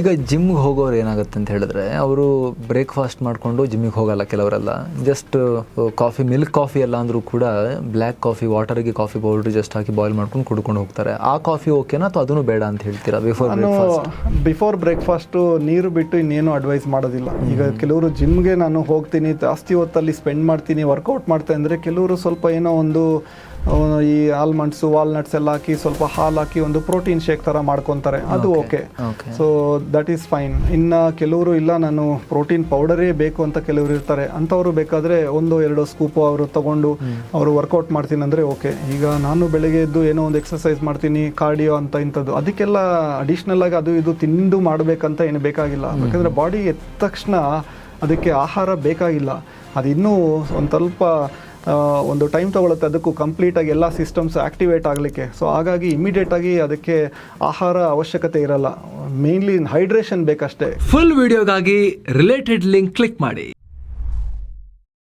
ಈಗ ಜಿಮ್ಗೆ ಹೋಗೋರು ಏನಾಗುತ್ತೆ ಅಂತ ಹೇಳಿದ್ರೆ ಅವರು ಬ್ರೇಕ್ಫಾಸ್ಟ್ ಮಾಡಿಕೊಂಡು ಜಿಮ್ಮಿಗೆ ಹೋಗಲ್ಲ. ಕೆಲವರೆಲ್ಲ ಜಸ್ಟ್ ಕಾಫಿ, ಮಿಲ್ಕ್ ಕಾಫಿ ಎಲ್ಲ ಅಂದರೂ ಕೂಡ ಬ್ಲ್ಯಾಕ್ ಕಾಫಿ, ವಾಟರ್ಗೆ ಕಾಫಿ ಪೌಡರ್ ಜಸ್ಟ್ ಹಾಕಿ ಬಾಯ್ಲ್ ಮಾಡ್ಕೊಂಡು ಕುಡ್ಕೊಂಡು ಹೋಗ್ತಾರೆ. ಆ ಕಾಫಿ ಓಕೆನಾ ಅಥವಾ ಅದನ್ನು ಬೇಡ ಅಂತ ಹೇಳ್ತೀರಾ? ಬಿಫೋರ್ ಬ್ರೇಕ್ಫಾಸ್ಟು ನೀರು ಬಿಟ್ಟು ಇನ್ನೇನು ಅಡ್ವೈಸ್ ಮಾಡೋದಿಲ್ಲ. ಈಗ ಕೆಲವರು ಜಿಮ್ಗೆ ನಾನು ಹೋಗ್ತೀನಿ, ಜಾಸ್ತಿ ಹೊತ್ತಲ್ಲಿ ಸ್ಪೆಂಡ್ ಮಾಡ್ತೀನಿ, ವರ್ಕೌಟ್ ಮಾಡ್ತೀನಿ ಅಂದರೆ ಕೆಲವರು ಸ್ವಲ್ಪ ಏನೋ ಒಂದು ಈ ಆಲ್ಮಂಡ್ಸು, ವಾಲ್ನಟ್ಸ್ ಎಲ್ಲ ಹಾಕಿ ಸ್ವಲ್ಪ ಹಾಲು ಹಾಕಿ ಒಂದು ಪ್ರೋಟೀನ್ ಶೇಕ್ ಥರ ಮಾಡ್ಕೊತಾರೆ, ಅದು okay. So that is fine. ಇನ್ನು ಕೆಲವರು ಇಲ್ಲ ನಾನು ಪ್ರೋಟೀನ್ ಪೌಡರೇ ಬೇಕು ಅಂತ ಕೆಲವರು ಇರ್ತಾರೆ, ಅಂಥವ್ರು ಬೇಕಾದರೆ 1-2 ಸ್ಕೂಪು ಅವರು ತೊಗೊಂಡು ಅವರು ವರ್ಕೌಟ್ ಮಾಡ್ತೀನಿ ಅಂದರೆ ಓಕೆ. ಈಗ ನಾನು ಬೆಳಗ್ಗೆ ಎದ್ದು ಏನೋ ಒಂದು ಎಕ್ಸಸೈಸ್ ಮಾಡ್ತೀನಿ, ಕಾರ್ಡಿಯೋ ಅಂತ ಇಂಥದ್ದು, ಅದಕ್ಕೆಲ್ಲ ಅಡಿಷ್ನಲ್ ಆಗಿ ಅದು ಇದು ತಿಂದು ಮಾಡಬೇಕಂತ ಏನು ಬೇಕಾಗಿಲ್ಲ. ಯಾಕಂದರೆ ಬಾಡಿ ಎದ್ದ ತಕ್ಷಣ ಅದಕ್ಕೆ ಆಹಾರ ಬೇಕಾಗಿಲ್ಲ, ಅದು ಇನ್ನೂ ಒಂದು ಸ್ವಲ್ಪ ಒಂದು ಟೈಮ್ ತೊಗೊಳುತ್ತೆ ಅದಕ್ಕೂ ಕಂಪ್ಲೀಟಾಗಿ ಎಲ್ಲ ಸಿಸ್ಟಮ್ಸ್ ಆ್ಯಕ್ಟಿವೇಟ್ ಆಗಲಿಕ್ಕೆ. ಸೊ ಹಾಗಾಗಿ ಇಮಿಡಿಯೇಟಾಗಿ ಅದಕ್ಕೆ ಆಹಾರ ಅವಶ್ಯಕತೆ ಇರಲ್ಲ, ಮೇನ್ಲಿ ಹೈಡ್ರೇಷನ್ ಬೇಕಷ್ಟೇ. ಫುಲ್ ವಿಡಿಯೋಗಾಗಿ ರಿಲೇಟೆಡ್ ಲಿಂಕ್ ಕ್ಲಿಕ್ ಮಾಡಿ.